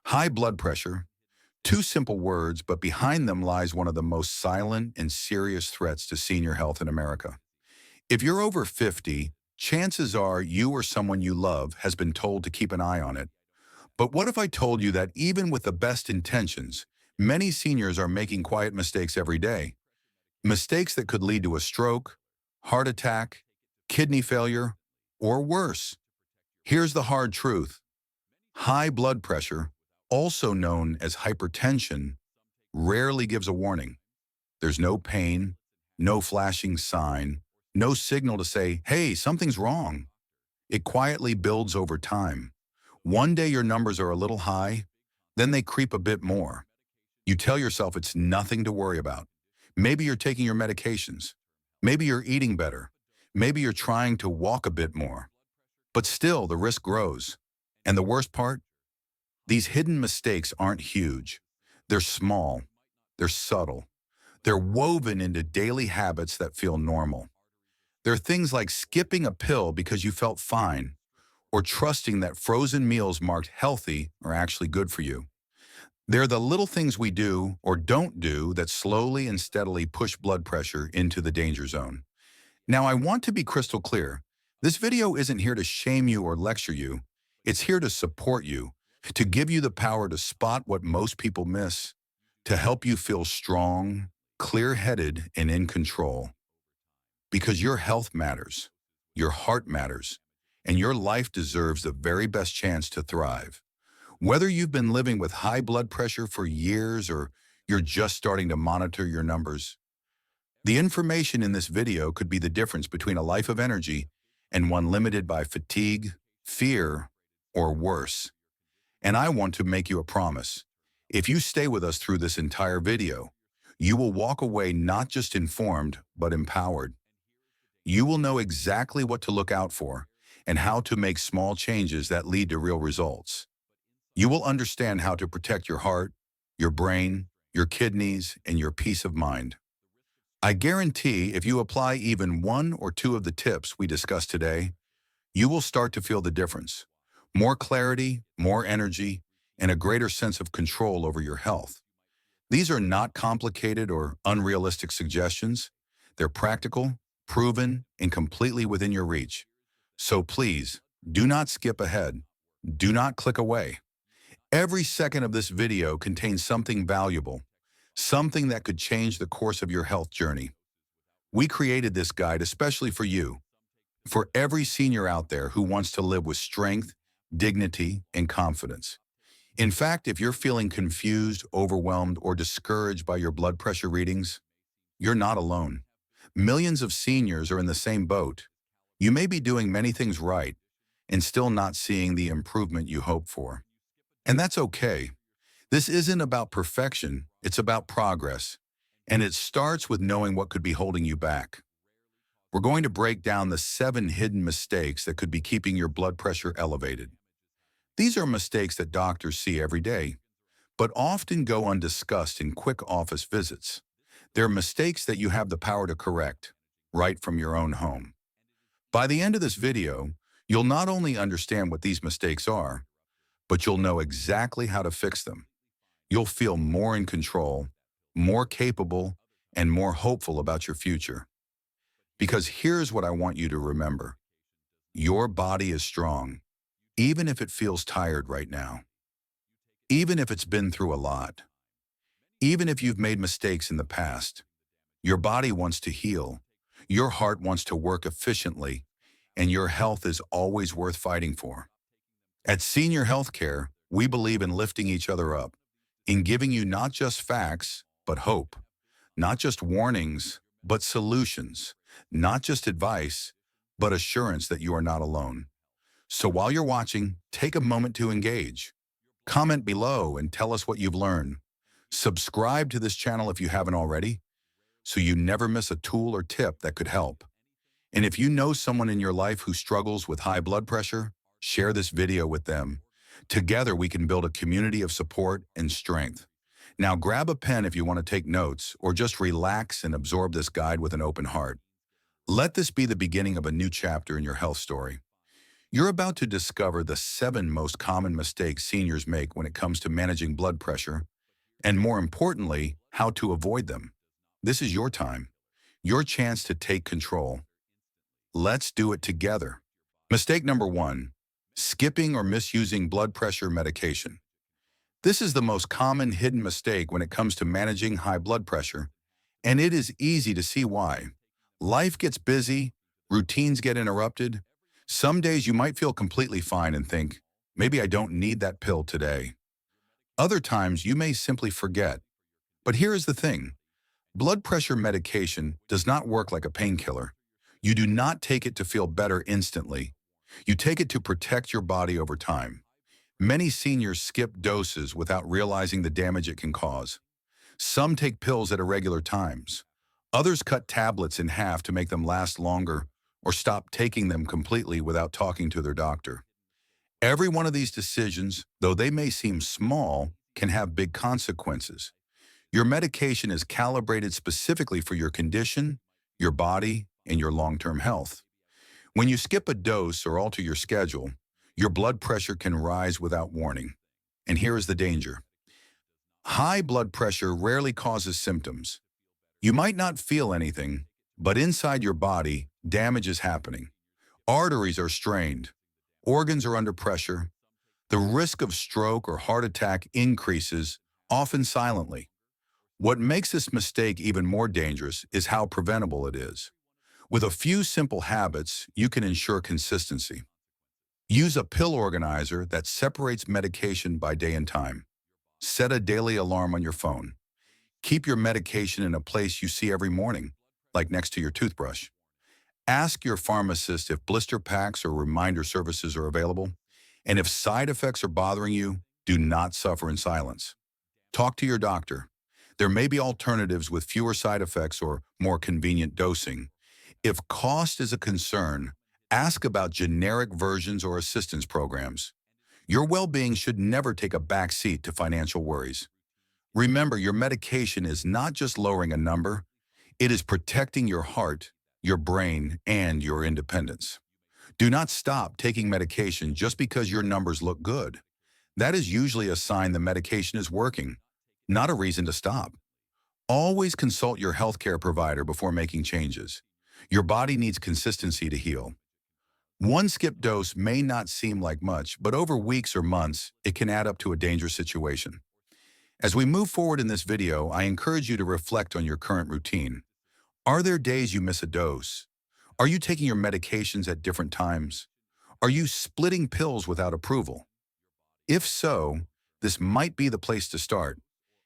High blood pressure, two simple words, but behind them lies one of the most silent and serious threats to senior health in America. If you're over 50, chances are you or someone you love has been told to keep an eye on it. But what if I told you that even with the best intentions, many seniors are making quiet mistakes every day? Mistakes that could lead to a stroke, heart attack, kidney failure, or worse. Here's the hard truth. High blood pressure, also known as hypertension, rarely gives a warning. There's no pain, no flashing sign, no signal to say, hey, something's wrong. It quietly builds over time. One day your numbers are a little high, then they creep a bit more. You tell yourself it's nothing to worry about. Maybe you're taking your medications. Maybe you're eating better. Maybe you're trying to walk a bit more. But still, the risk grows. And the worst part? These hidden mistakes aren't huge. They're small. They're subtle. They're woven into daily habits that feel normal. They're things like skipping a pill because you felt fine, or trusting that frozen meals marked healthy are actually good for you. They're the little things we do or don't do that slowly and steadily push blood pressure into the danger zone. Now, I want to be crystal clear. This video isn't here to shame you or lecture you. It's here to support you, to give you the power to spot what most people miss, to help you feel strong, clear-headed, and in control. Because your health matters, your heart matters, and your life deserves the very best chance to thrive. Whether you've been living with high blood pressure for years or you're just starting to monitor your numbers, the information in this video could be the difference between a life of energy and one limited by fatigue, fear, or worse. And I want to make you a promise. If you stay with us through this entire video, you will walk away not just informed, but empowered. You will know exactly what to look out for and how to make small changes that lead to real results. You will understand how to protect your heart, your brain, your kidneys, and your peace of mind. I guarantee if you apply even one or two of the tips we discussed today, you will start to feel the difference. More clarity, more energy, and a greater sense of control over your health. These are not complicated or unrealistic suggestions. They're practical, proven, and completely within your reach. So please, do not skip ahead. Do not click away. Every second of this video contains something valuable, something that could change the course of your health journey. We created this guide especially for you, for every senior out there who wants to live with strength, dignity, and confidence. In fact, if you're feeling confused, overwhelmed, or discouraged by your blood pressure readings, you're not alone. Millions of seniors are in the same boat. You may be doing many things right and still not seeing the improvement you hope for. And that's okay. This isn't about perfection, it's about progress. And it starts with knowing what could be holding you back. We're going to break down the 7 hidden mistakes that could be keeping your blood pressure elevated. These are mistakes that doctors see every day, but often go undiscussed in quick office visits. They're mistakes that you have the power to correct, right from your own home. By the end of this video, you'll not only understand what these mistakes are, but you'll know exactly how to fix them. You'll feel more in control, more capable, and more hopeful about your future. Because here's what I want you to remember. Your body is strong, even if it feels tired right now. Even if it's been through a lot. Even if you've made mistakes in the past. Your body wants to heal. Your heart wants to work efficiently, and your health is always worth fighting for. At Senior Healthcare, we believe in lifting each other up, in giving you not just facts, but hope. Not just warnings, but solutions. Not just advice, but assurance that you are not alone. So while you're watching, take a moment to engage. Comment below and tell us what you've learned. Subscribe to this channel if you haven't already, so you never miss a tool or tip that could help. And if you know someone in your life who struggles with high blood pressure, share this video with them. Together we can build a community of support and strength. Now grab a pen if you want to take notes, or just relax and absorb this guide with an open heart. Let this be the beginning of a new chapter in your health story. You're about to discover the 7 most common mistakes seniors make when it comes to managing blood pressure, and more importantly, how to avoid them. This is your time, your chance to take control. Let's do it together. Mistake number 1, skipping or misusing blood pressure medication. This is the most common hidden mistake when it comes to managing high blood pressure, and it is easy to see why. Life gets busy, routines get interrupted. Some days you might feel completely fine and think, maybe I don't need that pill today. Other times you may simply forget. But here is the thing. Blood pressure medication does not work like a painkiller. You do not take it to feel better instantly. You take it to protect your body over time. Many seniors skip doses without realizing the damage it can cause. Some take pills at irregular times. Others cut tablets in half to make them last longer or stop taking them completely without talking to their doctor. Every one of these decisions, though they may seem small, can have big consequences. Your medication is calibrated specifically for your condition, your body, and your long-term health. When you skip a dose or alter your schedule, your blood pressure can rise without warning. And here is the danger. High blood pressure rarely causes symptoms. You might not feel anything, but inside your body, damage is happening. Arteries are strained. Organs are under pressure. The risk of stroke or heart attack increases, often silently. What makes this mistake even more dangerous is how preventable it is. With a few simple habits, you can ensure consistency. Use a pill organizer that separates medication by day and time. Set a daily alarm on your phone. Keep your medication in a place you see every morning, like next to your toothbrush. Ask your pharmacist if blister packs or reminder services are available. And if side effects are bothering you, do not suffer in silence. Talk to your doctor. There may be alternatives with fewer side effects or more convenient dosing. If cost is a concern, ask about generic versions or assistance programs. Your well-being should never take a back seat to financial worries. Remember, your medication is not just lowering a number, it is protecting your heart, your brain, and your independence. Do not stop taking medication just because your numbers look good. That is usually a sign the medication is working, not a reason to stop. Always consult your healthcare provider before making changes. Your body needs consistency to heal. One skip dose may not seem like much, but over weeks or months, it can add up to a dangerous situation. As we move forward in this video, I encourage you to reflect on your current routine. Are there days you miss a dose? Are you taking your medications at different times? Are you splitting pills without approval? If so, this might be the place to start.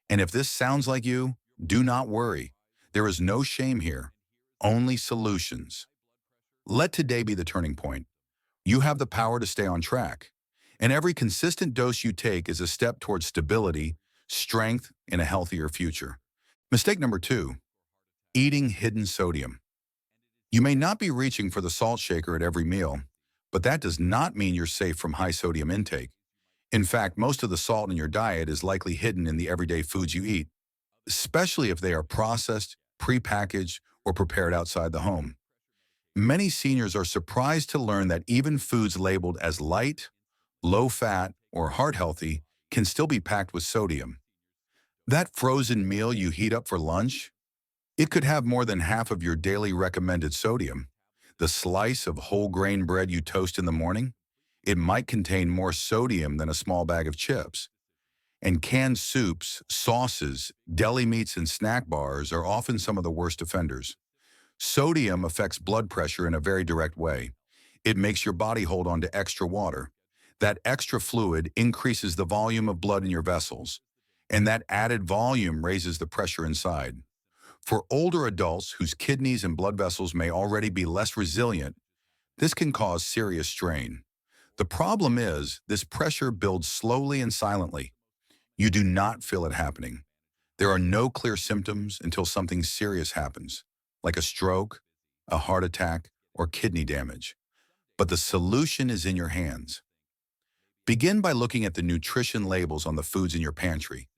And if this sounds like you, do not worry. There is no shame here, only solutions. Let today be the turning point. You have the power to stay on track. And every consistent dose you take is a step towards stability, strength, and a healthier future. Mistake number 2, eating hidden sodium. You may not be reaching for the salt shaker at every meal, but that does not mean you're safe from high sodium intake. In fact, most of the salt in your diet is likely hidden in the everyday foods you eat, especially if they are processed, prepackaged, or prepared outside the home. Many seniors are surprised to learn that even foods labeled as light, low-fat, or heart-healthy can still be packed with sodium. That frozen meal you heat up for lunch, it could have more than half of your daily recommended sodium. The slice of whole grain bread you toast in the morning, it might contain more sodium than a small bag of chips. And canned soups, sauces, deli meats, and snack bars are often some of the worst offenders. Sodium affects blood pressure in a very direct way. It makes your body hold on to extra water. That extra fluid increases the volume of blood in your vessels, and that added volume raises the pressure inside. For older adults whose kidneys and blood vessels may already be less resilient, this can cause serious strain. The problem is, this pressure builds slowly and silently. You do not feel it happening. There are no clear symptoms until something serious happens, like a stroke, a heart attack, or kidney damage. But the solution is in your hands. Begin by looking at the nutrition labels on the foods in your pantry.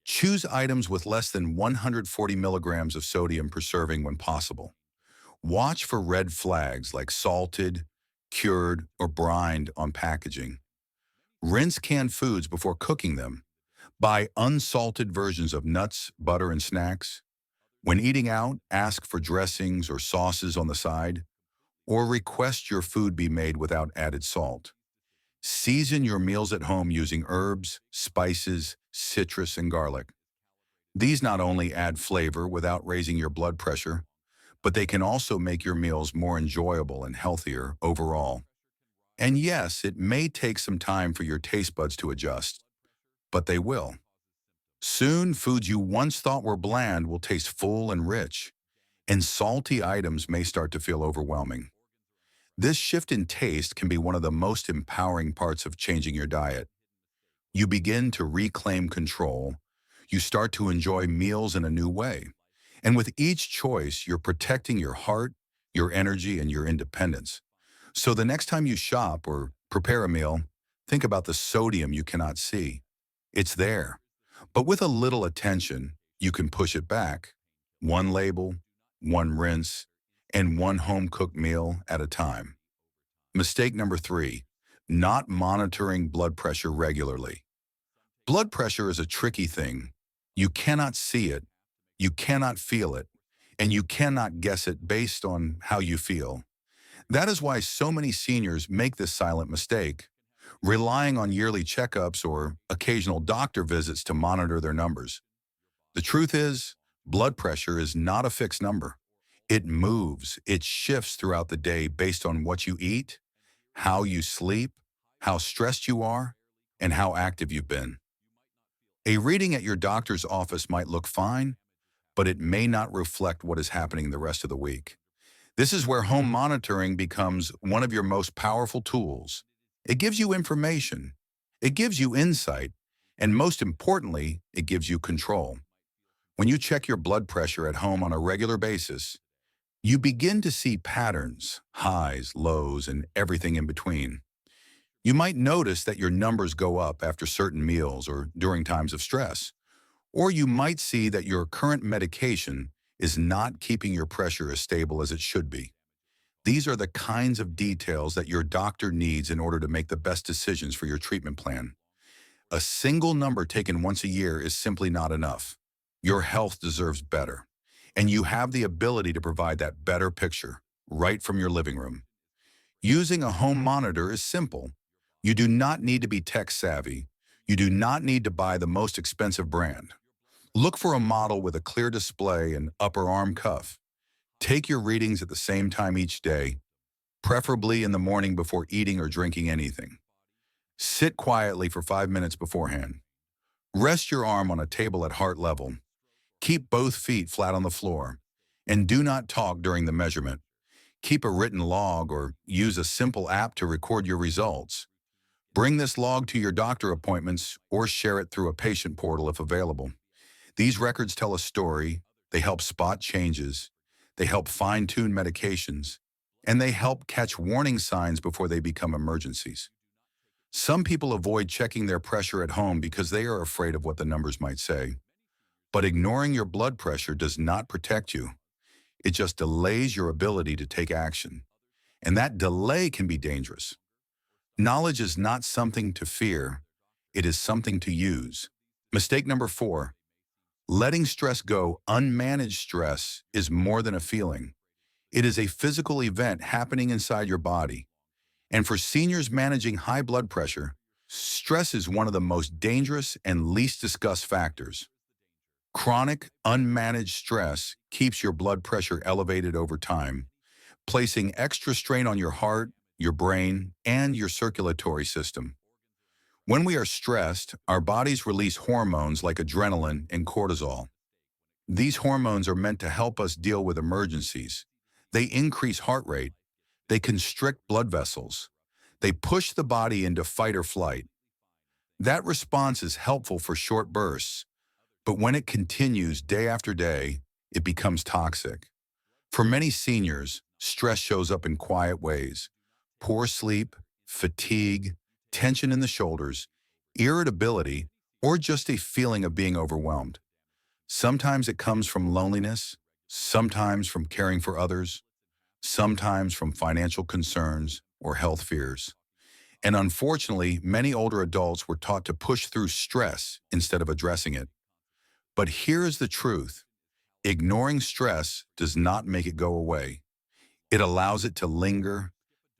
Choose items with less than 140 milligrams of sodium per serving when possible. Watch for red flags like salted, cured, or brined on packaging. Rinse canned foods before cooking them. Buy unsalted versions of nuts, butter, and snacks. When eating out, ask for dressings or sauces on the side, or request your food be made without added salt. Season your meals at home using herbs, spices, citrus, and garlic. These not only add flavor without raising your blood pressure, but they can also make your meals more enjoyable and healthier overall. And yes, it may take some time for your taste buds to adjust, but they will. Soon, foods you once thought were bland will taste full and rich, and salty items may start to feel overwhelming. This shift in taste can be one of the most empowering parts of changing your diet. You begin to reclaim control. You start to enjoy meals in a new way. And with each choice, you're protecting your heart, your energy, and your independence. So the next time you shop or prepare a meal, think about the sodium you cannot see. It's there. But with a little attention, you can push it back. One label, one rinse, and one home-cooked meal at a time. Mistake number 3, not monitoring blood pressure regularly. Blood pressure is a tricky thing. You cannot see it, you cannot feel it, and you cannot guess it based on how you feel. That is why so many seniors make this silent mistake, relying on yearly checkups or occasional doctor visits to monitor their numbers. The truth is, blood pressure is not a fixed number. It moves, it shifts throughout the day based on what you eat, how you sleep, how stressed you are, and how active you've been. A reading at your doctor's office might look fine, but it may not reflect what is happening the rest of the week. This is where home monitoring becomes one of your most powerful tools. It gives you information, it gives you insight, and most importantly, it gives you control. When you check your blood pressure at home on a regular basis, you begin to see patterns, highs, lows, and everything in between. You might notice that your numbers go up after certain meals or during times of stress. Or you might see that your current medication is not keeping your pressure as stable as it should be. These are the kinds of details that your doctor needs in order to make the best decisions for your treatment plan. A single number taken once a year is simply not enough. Your health deserves better, and you have the ability to provide that better picture right from your living room. Using a home monitor is simple. You do not need to be tech savvy. You do not need to buy the most expensive brand. Look for a model with a clear display and upper arm cuff. Take your readings at the same time each day, preferably in the morning before eating or drinking anything. Sit quietly for 5 minutes beforehand. Rest your arm on a table at heart level. Keep both feet flat on the floor. And do not talk during the measurement. Keep a written log or use a simple app to record your results. Bring this log to your doctor appointments or share it through a patient portal if available. These records tell a story, they help spot changes, they help fine-tune medications, and they help catch warning signs before they become emergencies. Some people avoid checking their pressure at home because they are afraid of what the numbers might say. But ignoring your blood pressure does not protect you. It just delays your ability to take action. And that delay can be dangerous. Knowledge is not something to fear, it is something to use. Mistake number 4. Letting stress go. Unmanaged stress is more than a feeling. It is a physical event happening inside your body. And for seniors managing high blood pressure, stress is one of the most dangerous and least discussed factors. Chronic, unmanaged stress keeps your blood pressure elevated over time, placing extra strain on your heart, your brain, and your circulatory system. When we are stressed, our bodies release hormones like adrenaline and cortisol. These hormones are meant to help us deal with emergencies. They increase heart rate. They constrict blood vessels. They push the body into fight or flight. That response is helpful for short bursts, but when it continues day after day, it becomes toxic. For many seniors, stress shows up in quiet ways. Poor sleep, fatigue, tension in the shoulders, irritability, or just a feeling of being overwhelmed. Sometimes it comes from loneliness, sometimes from caring for others, sometimes from financial concerns, or health fears. And unfortunately, many older adults were taught to push through stress instead of addressing it. But here is the truth. Ignoring stress does not make it go away. It allows it to linger,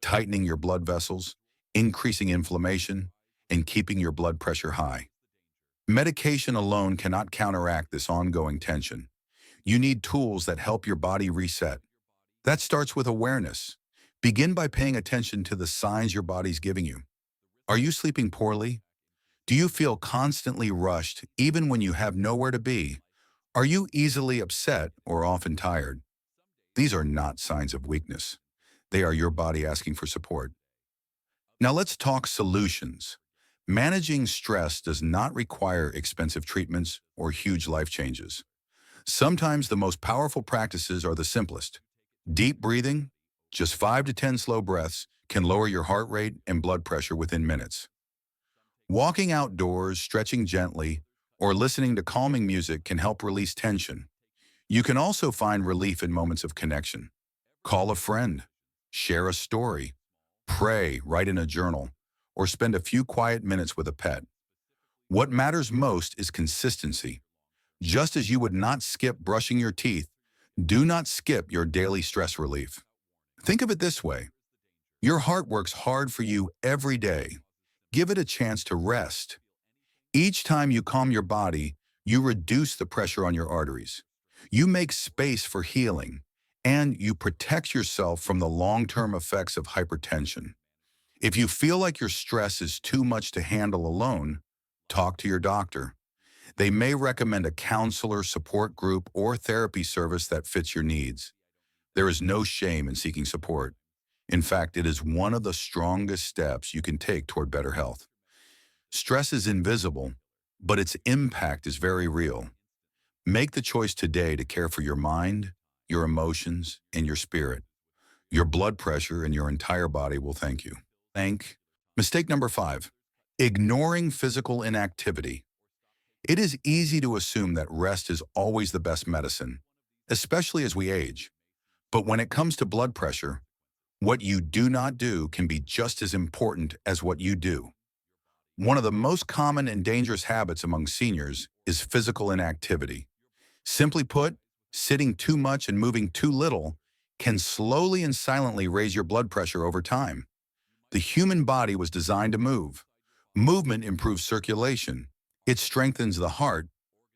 tightening your blood vessels, increasing inflammation, and keeping your blood pressure high. Medication alone cannot counteract this ongoing tension. You need tools that help your body reset. That starts with awareness. Begin by paying attention to the signs your body's giving you. Are you sleeping poorly? Do you feel constantly rushed even when you have nowhere to be? Are you easily upset or often tired? These are not signs of weakness. They are your body asking for support. Now let's talk solutions. Managing stress does not require expensive treatments or huge life changes. Sometimes the most powerful practices are the simplest. Deep breathing, just 5 to 10 slow breaths, can lower your heart rate and blood pressure within minutes. Walking outdoors, stretching gently, or listening to calming music can help release tension. You can also find relief in moments of connection. Call a friend, share a story, pray, write in a journal, or spend a few quiet minutes with a pet. What matters most is consistency. Just as you would not skip brushing your teeth, do not skip your daily stress relief. Think of it this way. Your heart works hard for you every day. Give it a chance to rest. Each time you calm your body, you reduce the pressure on your arteries. You make space for healing, and you protect yourself from the long-term effects of hypertension. If you feel like your stress is too much to handle alone, talk to your doctor. They may recommend a counselor, support group, or therapy service that fits your needs. There is no shame in seeking support. In fact, it is one of the strongest steps you can take toward better health. Stress is invisible, but its impact is very real. Make the choice today to care for your mind, your emotions, and your spirit. Your blood pressure and your entire body will thank you. Mistake number 5, ignoring physical inactivity. It is easy to assume that rest is always the best medicine, especially as we age. But when it comes to blood pressure, what you do not do can be just as important as what you do. One of the most common and dangerous habits among seniors is physical inactivity. Simply put, sitting too much and moving too little can slowly and silently raise your blood pressure over time. The human body was designed to move. Movement improves circulation. It strengthens the heart,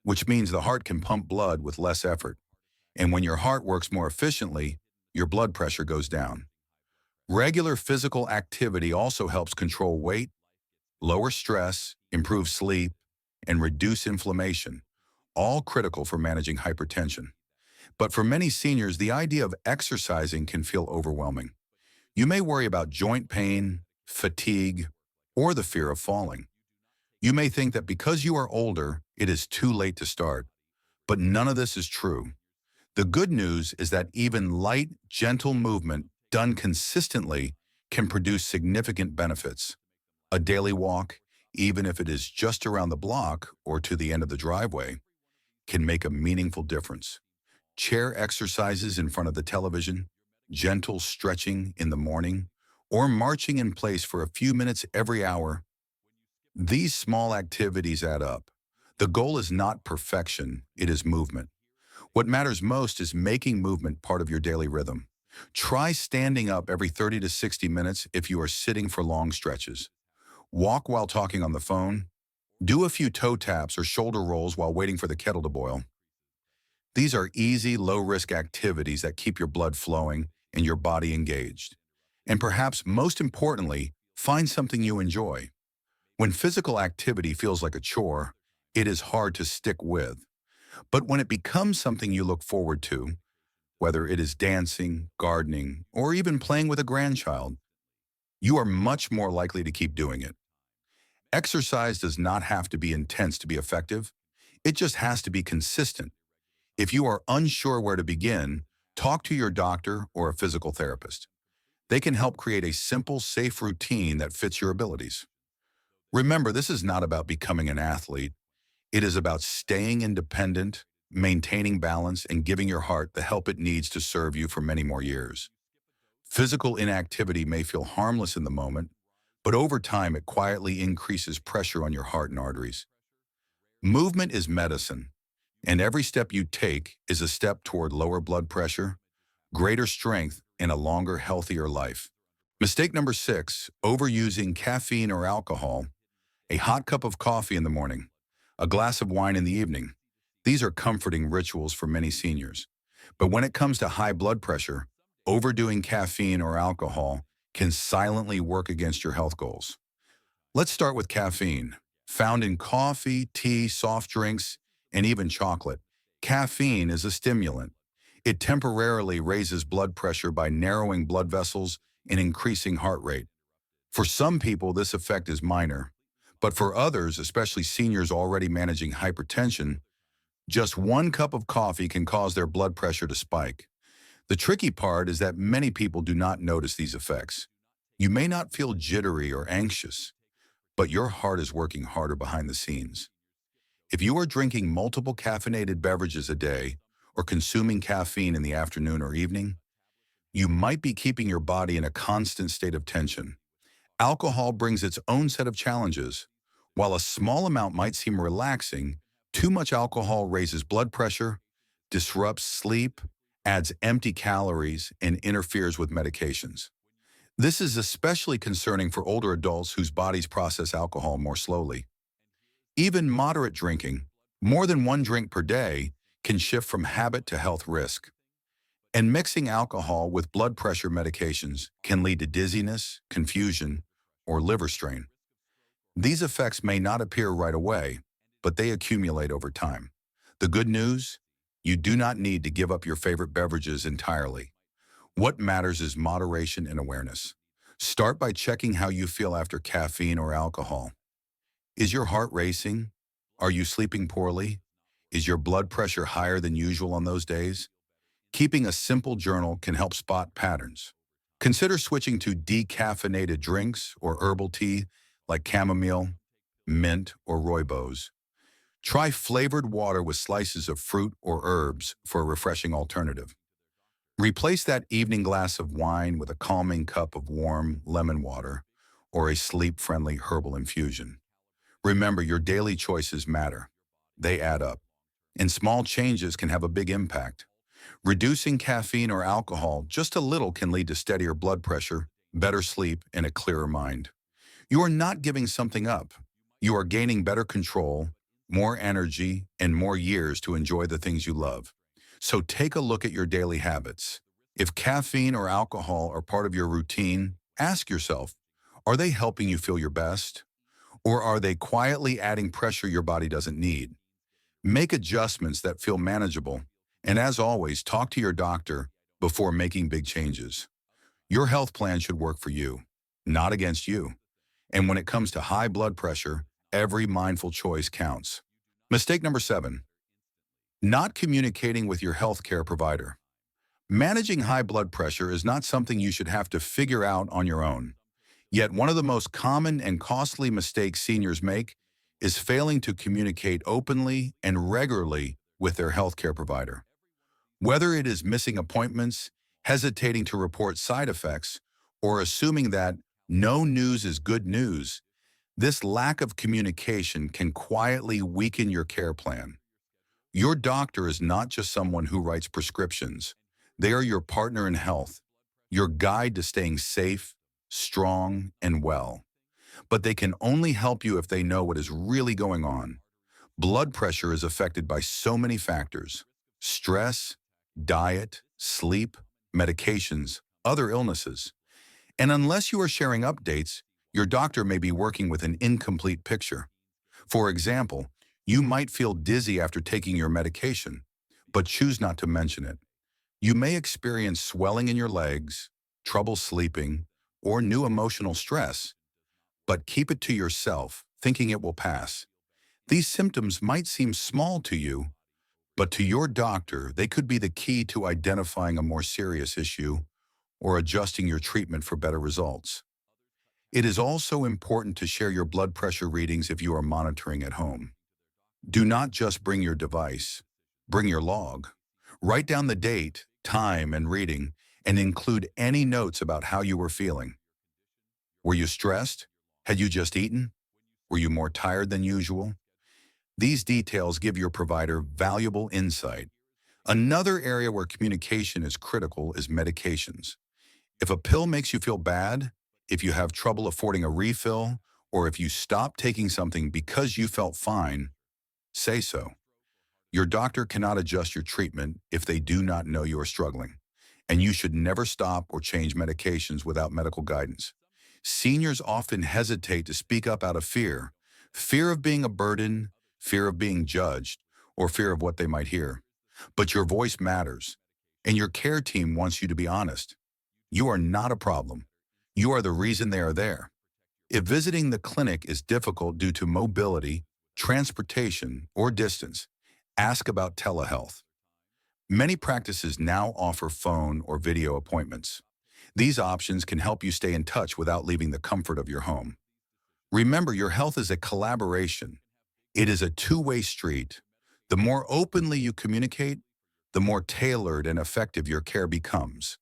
which means the heart can pump blood with less effort. And when your heart works more efficiently, your blood pressure goes down. Regular physical activity also helps control weight, lower stress, improve sleep, and reduce inflammation, all critical for managing hypertension. But for many seniors, the idea of exercising can feel overwhelming. You may worry about joint pain, fatigue, or the fear of falling. You may think that because you are older, it is too late to start. But none of this is true. The good news is that even light, gentle movement done consistently can produce significant benefits. A daily walk, even if it is just around the block or to the end of the driveway, can make a meaningful difference. Chair exercises in front of the television, gentle stretching in the morning, or marching in place for a few minutes every hour. These small activities add up. The goal is not perfection, it is movement. What matters most is making movement part of your daily rhythm. Try standing up every 30 to 60 minutes if you are sitting for long stretches. Walk while talking on the phone. Do a few toe taps or shoulder rolls while waiting for the kettle to boil. These are easy, low-risk activities that keep your blood flowing and your body engaged. And perhaps most importantly, find something you enjoy. When physical activity feels like a chore, it is hard to stick with. But when it becomes something you look forward to, whether it is dancing, gardening, or even playing with a grandchild, you are much more likely to keep doing it. Exercise does not have to be intense to be effective. It just has to be consistent. If you are unsure where to begin, talk to your doctor or a physical therapist. They can help create a simple, safe routine that fits your abilities. Remember, this is not about becoming an athlete. It is about staying independent, maintaining balance, and giving your heart the help it needs to serve you for many more years. Physical inactivity may feel harmless in the moment, but over time it quietly increases pressure on your heart and arteries. Movement is medicine, and every step you take is a step toward lower blood pressure, greater strength, and a longer, healthier life. Mistake number 6, overusing caffeine or alcohol. A hot cup of coffee in the morning, a glass of wine in the evening. These are comforting rituals for many seniors. But when it comes to high blood pressure, overdoing caffeine or alcohol can silently work against your health goals. Let's start with caffeine. Found in coffee, tea, soft drinks, and even chocolate, caffeine is a stimulant. It temporarily raises blood pressure by narrowing blood vessels and increasing heart rate. For some people, this effect is minor, but for others, especially seniors already managing hypertension, just one cup of coffee can cause their blood pressure to spike. The tricky part is that many people do not notice these effects. You may not feel jittery or anxious, but your heart is working harder behind the scenes. If you are drinking multiple caffeinated beverages a day or consuming caffeine in the afternoon or evening, you might be keeping your body in a constant state of tension. Alcohol brings its own set of challenges. While a small amount might seem relaxing, too much alcohol raises blood pressure, disrupts sleep, adds empty calories, and interferes with medications. This is especially concerning for older adults whose bodies process alcohol more slowly. Even moderate drinking, more than one drink per day, can shift from habit to health risk. And mixing alcohol with blood pressure medications can lead to dizziness, confusion, or liver strain. These effects may not appear right away, but they accumulate over time. The good news? You do not need to give up your favorite beverages entirely. What matters is moderation and awareness. Start by checking how you feel after caffeine or alcohol. Is your heart racing? Are you sleeping poorly? Is your blood pressure higher than usual on those days? Keeping a simple journal can help spot patterns. Consider switching to decaffeinated drinks or herbal tea like chamomile, mint, or rooibos. Try flavored water with slices of fruit or herbs for a refreshing alternative. Replace that evening glass of wine with a calming cup of warm lemon water or a sleep-friendly herbal infusion. Remember, your daily choices matter. They add up, and small changes can have a big impact. Reducing caffeine or alcohol just a little can lead to steadier blood pressure, better sleep, and a clearer mind. You are not giving something up. You are gaining better control, more energy, and more years to enjoy the things you love. So take a look at your daily habits. If caffeine or alcohol are part of your routine, ask yourself, are they helping you feel your best? Or are they quietly adding pressure your body doesn't need? Make adjustments that feel manageable. And as always, talk to your doctor before making big changes. Your health plan should work for you, not against you. And when it comes to high blood pressure, every mindful choice counts. Mistake number 7, not communicating with your healthcare provider. Managing high blood pressure is not something you should have to figure out on your own. Yet one of the most common and costly mistakes seniors make is failing to communicate openly and regularly with their healthcare provider. Whether it is missing appointments, hesitating to report side effects, or assuming that no news is good news, this lack of communication can quietly weaken your care plan. Your doctor is not just someone who writes prescriptions. They are your partner in health, your guide to staying safe, strong, and well. But they can only help you if they know what is really going on. Blood pressure is affected by so many factors: stress, diet, sleep, medications, other illnesses. And unless you are sharing updates, your doctor may be working with an incomplete picture. For example, you might feel dizzy after taking your medication, but choose not to mention it. You may experience swelling in your legs, trouble sleeping, or new emotional stress, but keep it to yourself, thinking it will pass. These symptoms might seem small to you, but to your doctor, they could be the key to identifying a more serious issue or adjusting your treatment for better results. It is also important to share your blood pressure readings if you are monitoring at home. Do not just bring your device, bring your log. Write down the date, time, and reading, and include any notes about how you were feeling. Were you stressed? Had you just eaten? Were you more tired than usual? These details give your provider valuable insight. Another area where communication is critical is medications. If a pill makes you feel bad, if you have trouble affording a refill, or if you stop taking something because you felt fine, say so. Your doctor cannot adjust your treatment if they do not know you are struggling, and you should never stop or change medications without medical guidance. Seniors often hesitate to speak up out of fear of being a burden, fear of being judged, or fear of what they might hear. But your voice matters, and your care team wants you to be honest. You are not a problem. You are the reason they are there. If visiting the clinic is difficult due to mobility, transportation, or distance, ask about telehealth. Many practices now offer phone or video appointments. These options can help you stay in touch without leaving the comfort of your home. Remember, your health is a collaboration. It is a two-way street. The more openly you communicate, the more tailored and effective your care becomes.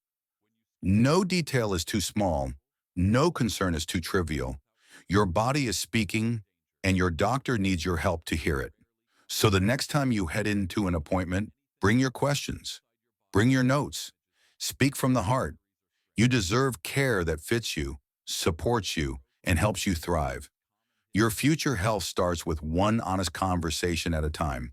No detail is too small. No concern is too trivial. Your body is speaking, and your doctor needs your help to hear it. So the next time you head into an appointment, bring your questions. Bring your notes. Speak from the heart. You deserve care that fits you, supports you, and helps you thrive. Your future health starts with one honest conversation at a time.